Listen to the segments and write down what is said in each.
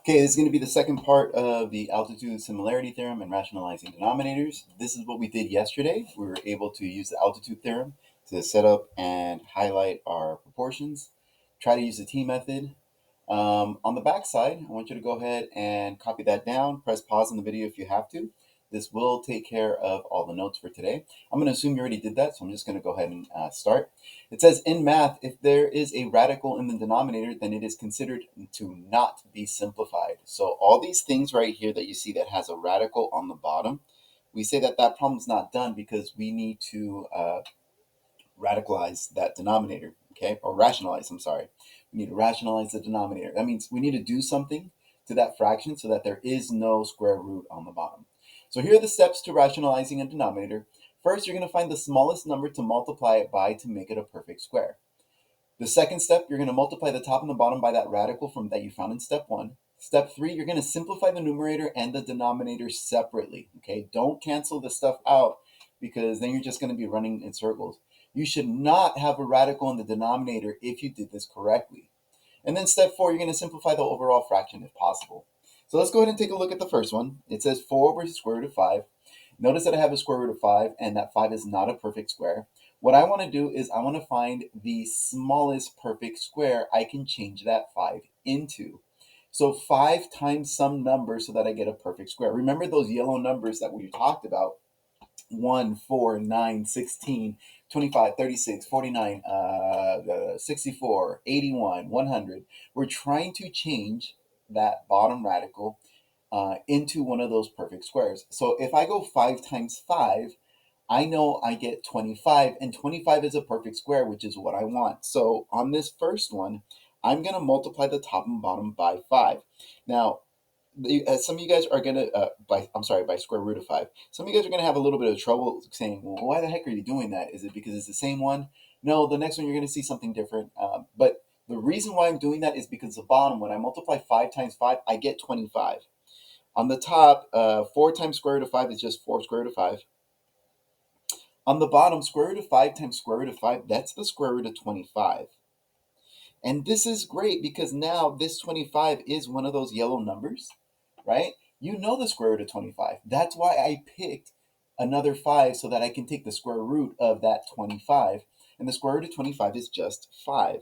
Okay, this is going to be the second part of the altitude similarity theorem and rationalizing denominators. This is what we did yesterday. We were able to use the altitude theorem to set up and highlight our proportions. Try to use the T method. On the back side, I want you to go ahead and copy that down. Press pause on the video if you have to. This will take care of all the notes for today. I'm going to assume you already did that, so I'm just going to go ahead and start. It says in math, if there is a radical in the denominator, then it is considered to not be simplified. So all these things right here that you see that has a radical on the bottom, we say that that problem's not done because we need to radicalize that denominator, okay? Or rationalize, I'm sorry. We need to rationalize the denominator. That means we need to do something to that fraction so that there is no square root on the bottom. So here are the steps to rationalizing a denominator. First, you're going to find the smallest number to multiply it by to make it a perfect square. The second step, you're going to multiply the top and the bottom by that radical from that you found in step 1. Step 3, you're going to simplify the numerator and the denominator separately, okay? Don't cancel the stuff out because then you're just going to be running in circles. You should not have a radical in the denominator if you did this correctly. And then step 4, you're going to simplify the overall fraction if possible. So let's go ahead and take a look at the first one. It says 4 over the square root of 5. Notice that I have a square root of 5 and that 5 is not a perfect square. What I want to do is I want to find the smallest perfect square I can change that 5 into. So 5 times some number so that I get a perfect square. Remember those yellow numbers that we talked about? 1, 4, 9, 16, 25, 36, 49, 64, 81, 100. We're trying to change that bottom radical into one of those perfect squares. So if I go 5 times 5, I know I get 25, and 25 is a perfect square, which is what I want. So on this first one, I'm going to multiply the top and bottom by 5. Now, some of you guys are going to, by square root of 5. Some of you guys are going to have a little bit of trouble saying, well, why the heck are you doing that? Is it because it's the same one? No, the next one you're going to see something different. But the reason why I'm doing that is because the bottom, when I multiply 5 times 5, I get 25. On the top, 4 times square root of 5 is just 4 square root of 5. On the bottom, square root of 5 times square root of 5, that's the square root of 25. And this is great because now this 25 is one of those yellow numbers, right? You know the square root of 25. That's why I picked another 5 so that I can take the square root of that 25. And the square root of 25 is just 5.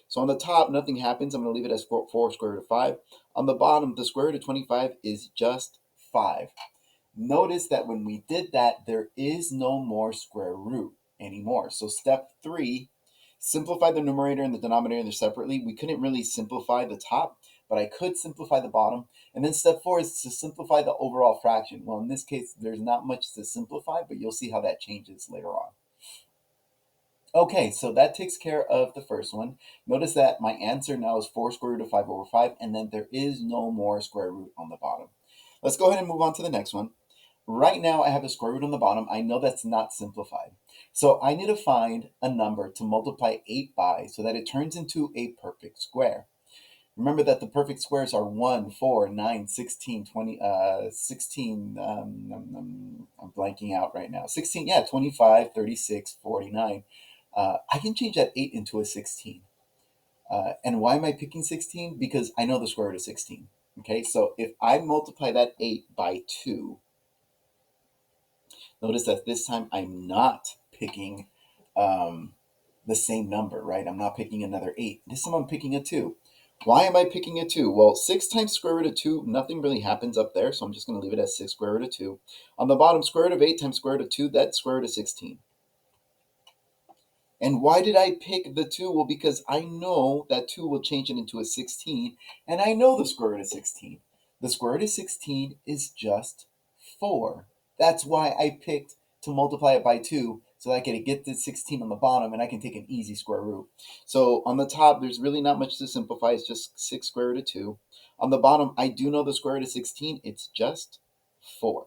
So on the top, nothing happens. I'm going to leave it as 4 square root of 5. On the bottom, the square root of 25 is just 5. Notice that when we did that, there is no more square root anymore. So step 3, simplify the numerator and the denominator separately. We couldn't really simplify the top, but I could simplify the bottom. And then step 4 is to simplify the overall fraction. Well, in this case, there's not much to simplify, but you'll see how that changes later on. Okay, so that takes care of the first one. Notice that my answer now is 4 square root of 5 over 5, and then there is no more square root on the bottom. Let's go ahead and move on to the next one. Right now, I have a square root on the bottom. I know that's not simplified. So I need to find a number to multiply 8 by so that it turns into a perfect square. Remember that the perfect squares are 1, 4, 9, 16, 20, 16, I'm blanking out right now. 16, yeah, 25, 36, 49. I can change that 8 into a 16. And why am I picking 16? Because I know the square root of 16. Okay, so if I multiply that 8 by 2, notice that this time I'm not picking the same number, right? I'm not picking another 8. This time I'm picking a 2. Why am I picking a 2? Well, 6 times square root of 2, nothing really happens up there, so I'm just going to leave it as 6 square root of 2. On the bottom, square root of 8 times square root of 2, that's square root of 16. And why did I pick the 2? Well, because I know that 2 will change it into a 16, and I know the square root of 16. The square root of 16 is just 4. That's why I picked to multiply it by 2, so I can get the 16 on the bottom, and I can take an easy square root. So on the top, there's really not much to simplify. It's just 6 square root of 2. On the bottom, I do know the square root of 16. It's just 4.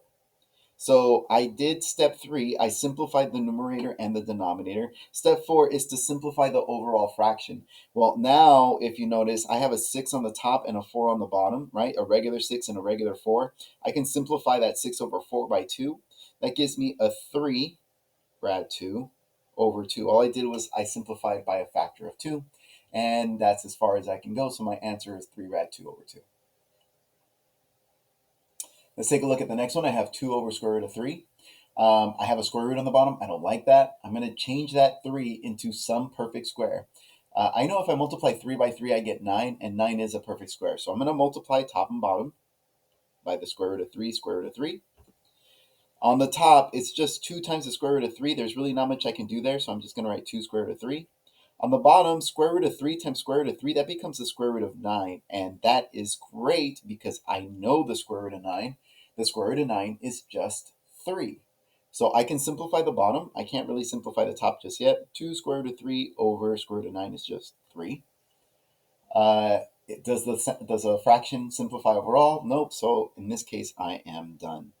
So I did step 3. I simplified the numerator and the denominator. Step 4 is to simplify the overall fraction. Well, now if you notice, I have a 6 on the top and a 4 on the bottom, right? A regular 6 and a regular 4. I can simplify that 6 over 4 by 2. That gives me a 3 rad 2 over 2. All I did was I simplified by a factor of 2. And that's as far as I can go. So my answer is 3 rad 2 over 2. Let's take a look at the next one. I have 2 over square root of 3. I have a square root on the bottom. I don't like that. I'm going to change that 3 into some perfect square. I know if I multiply 3 by 3, I get 9, and 9 is a perfect square. So I'm going to multiply top and bottom by the square root of 3, square root of 3. On the top, it's just 2 times the square root of 3. There's really not much I can do there, so I'm just going to write 2 square root of 3. On the bottom, square root of 3 times square root of 3, that becomes the square root of 9. And that is great because I know the square root of 9. The square root of 9 is just 3. So I can simplify the bottom. I can't really simplify the top just yet. 2 square root of 3 over square root of 9 is just 3. Does a fraction simplify overall? Nope. So in this case, I am done.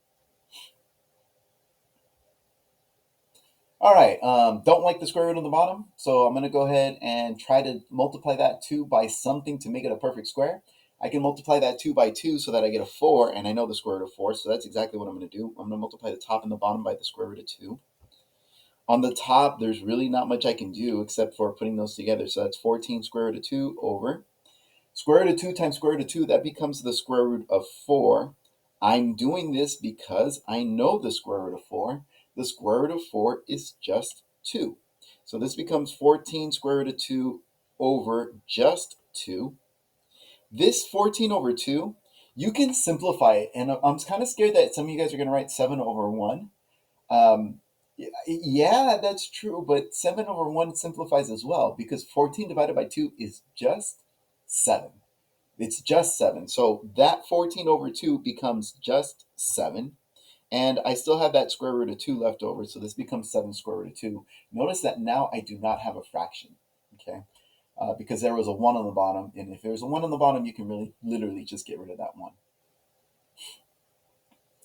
All right, don't like the square root on the bottom, so I'm going to go ahead and try to multiply that 2 by something to make it a perfect square. I can multiply that 2 by 2 so that I get a 4, and I know the square root of 4, so that's exactly what I'm going to do. I'm going to multiply the top and the bottom by the square root of 2. On the top, there's really not much I can do except for putting those together, so that's 14 square root of 2 over square root of 2 times square root of 2, that becomes the square root of 4. I'm doing this because I know the square root of 4. The square root of 4 is just 2. So this becomes 14 square root of 2 over just 2. This 14 over 2, you can simplify it. And I'm kind of scared that some of you guys are going to write 7 over 1. Yeah, that's true. But 7 over 1 simplifies as well because 14 divided by 2 is just 7. It's just 7. So that 14 over 2 becomes just 7. And I still have that square root of 2 left over. So this becomes 7 square root of 2. Notice that now I do not have a fraction. Okay. Because there was a 1 on the bottom. And if there's a 1 on the bottom, you can really literally just get rid of that 1.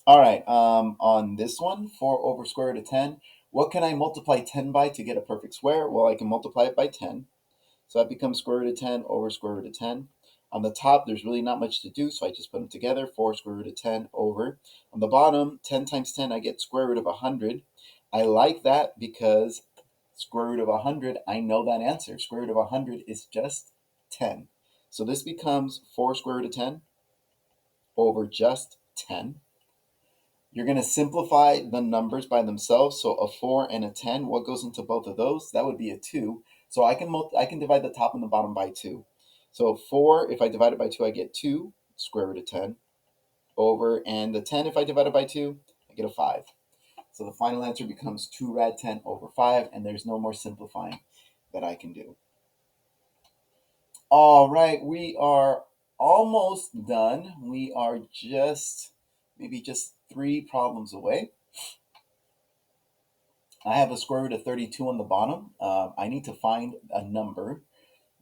All right. On this one, 4 over square root of 10. What can I multiply 10 by to get a perfect square? Well, I can multiply it by 10. So that becomes square root of 10 over square root of 10. On the top, there's really not much to do, so I just put them together. 4 square root of 10 over. On the bottom, 10 times 10, I get square root of 100. I like that because square root of 100, I know that answer. Square root of 100 is just 10. So this becomes 4 square root of 10 over just 10. You're going to simplify the numbers by themselves. So a 4 and a 10, what goes into both of those? That would be a 2. So I can divide the top and the bottom by 2. So 4, if I divide it by 2, I get 2 square root of 10 over, and the 10, if I divide it by 2, I get a 5. So the final answer becomes 2 rad 10 over 5, and there's no more simplifying that I can do. All right, we are almost done. We are maybe just 3 problems away. I have a square root of 32 on the bottom. I need to find a number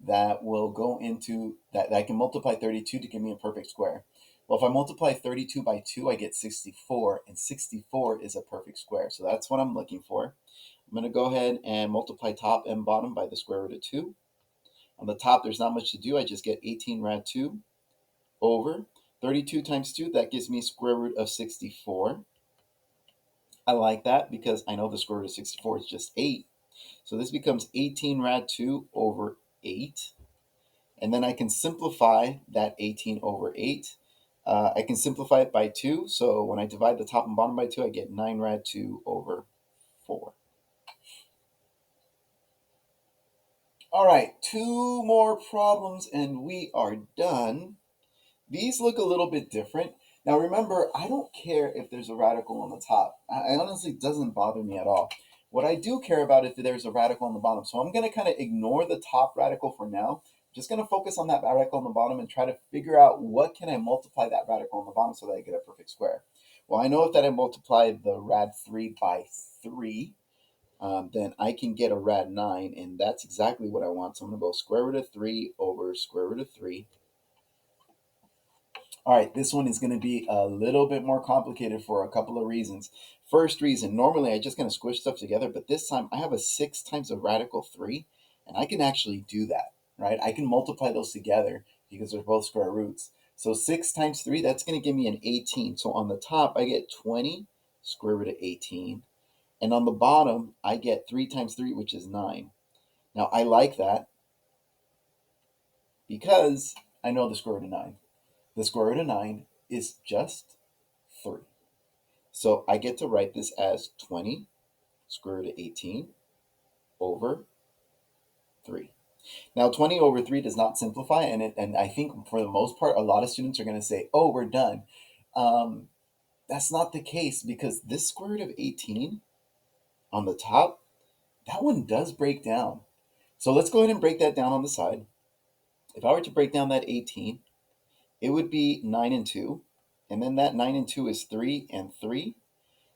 that will go into that I can multiply 32 to give me a perfect square. Well, if I multiply 32 by 2, I get 64, and 64 is a perfect square. So that's what I'm looking for. I'm going to go ahead and multiply top and bottom by the square root of 2. On the top, there's not much to do. I just get 18 rad 2 over 32 times 2. That gives me square root of 64. I like that because I know the square root of 64 is just 8. So this becomes 18 rad 2 over 8. And then I can simplify that 18 over 8. I can simplify it by 2. So when I divide the top and bottom by 2, I get 9 rad 2 over 4. All right, 2 more problems and we are done. These look a little bit different. Now remember, I don't care if there's a radical on the top. It honestly doesn't bother me at all. What I do care about if there's a radical on the bottom. So I'm going to kind of ignore the top radical for now. Just going to focus on that radical on the bottom and try to figure out what can I multiply that radical on the bottom so that I get a perfect square. Well, I know if that I multiply the rad 3 by 3, then I can get a rad 9, and that's exactly what I want. So I'm going to go square root of 3 over square root of 3. All right, this one is going to be a little bit more complicated for a couple of reasons. First reason, normally I just kind of squish stuff together, but this time I have a 6 times a radical 3, and I can actually do that, right? I can multiply those together because they're both square roots. So 6 times 3, that's going to give me an 18. So on the top, I get 20 square root of 18. And on the bottom, I get 3 times 3, which is 9. Now, I like that because I know the square root of 9. The square root of 9 is just 3. So I get to write this as 20 square root of 18 over 3. Now 20 over 3 does not simplify, and I think for the most part, a lot of students are going to say, oh, we're done. That's not the case, because this square root of 18 on the top, that one does break down. So let's go ahead and break that down on the side. If I were to break down that 18, it would be 9 and 2. And then that 9 and 2 is 3 and 3.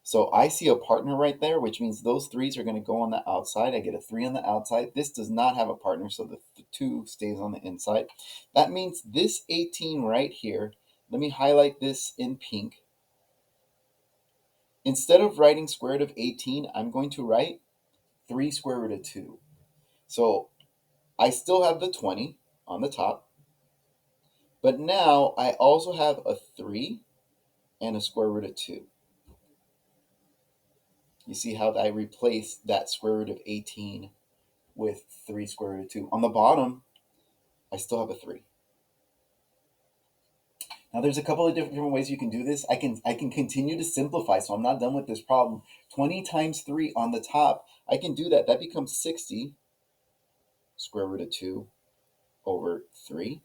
So I see a partner right there, which means those 3's are going to go on the outside. I get a 3 on the outside. This does not have a partner, so the 2 stays on the inside. That means this 18 right here, let me highlight this in pink. Instead of writing square root of 18, I'm going to write 3 square root of 2. So I still have the 20 on the top, but now I also have a 3 and a square root of 2. You see how I replace that square root of 18 with 3 square root of 2. On the bottom, I still have a 3. Now there's a couple of different ways you can do this. I can continue to simplify, so I'm not done with this problem. 20 times 3 on the top, I can do that. That becomes 60 square root of 2 over 3.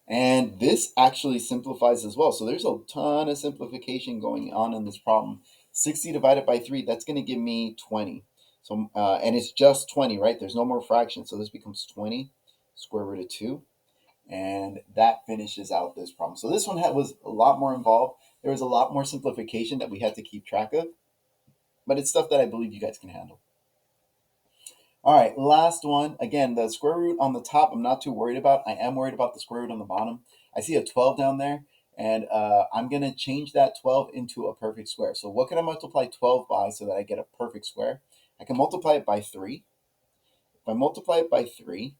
And this actually simplifies as well. So there's a ton of simplification going on in this problem. 60 divided by 3, that's going to give me 20. So and it's just 20, right? There's no more fractions. So this becomes 20 square root of 2. And that finishes out this problem. So this one was a lot more involved. There was a lot more simplification that we had to keep track of. But it's stuff that I believe you guys can handle. All right, last one. Again, the square root on the top, I'm not too worried about. I am worried about the square root on the bottom. I see a 12 down there, and I'm going to change that 12 into a perfect square. So what can I multiply 12 by so that I get a perfect square? I can multiply it by 3. If I multiply it by 3,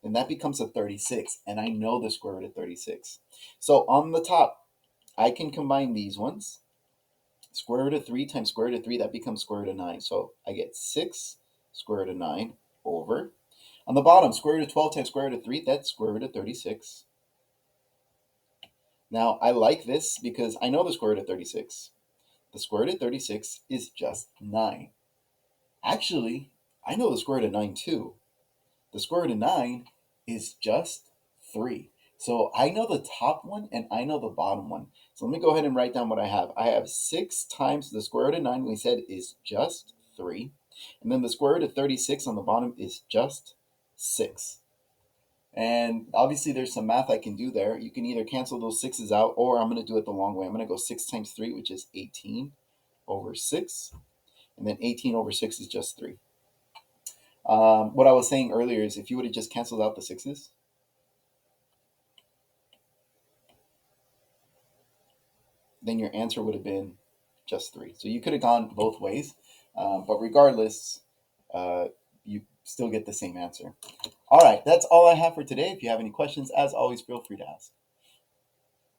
then that becomes a 36, and I know the square root of 36. So on the top, I can combine these ones. Square root of 3 times square root of 3, that becomes square root of 9. So I get 6 square root of 9 over. On the bottom, square root of 12 times square root of 3, that's square root of 36. Now, I like this because I know the square root of 36. The square root of 36 is just 9. Actually, I know the square root of 9 too. The square root of 9 is just 3. So I know the top one and I know the bottom one. So let me go ahead and write down what I have. I have 6 times the square root of 9, we said, is just 3. And then the square root of 36 on the bottom is just 6. And obviously there's some math I can do there. You can either cancel those 6's out, or I'm going to do it the long way. I'm going to go 6 times 3, which is 18 over 6. And then 18 over 6 is just 3. What I was saying earlier is if you would have just canceled out the 6's, then your answer would have been just 3. So you could have gone both ways. But regardless, you still get the same answer. All right, that's all I have for today. If you have any questions, as always, feel free to ask.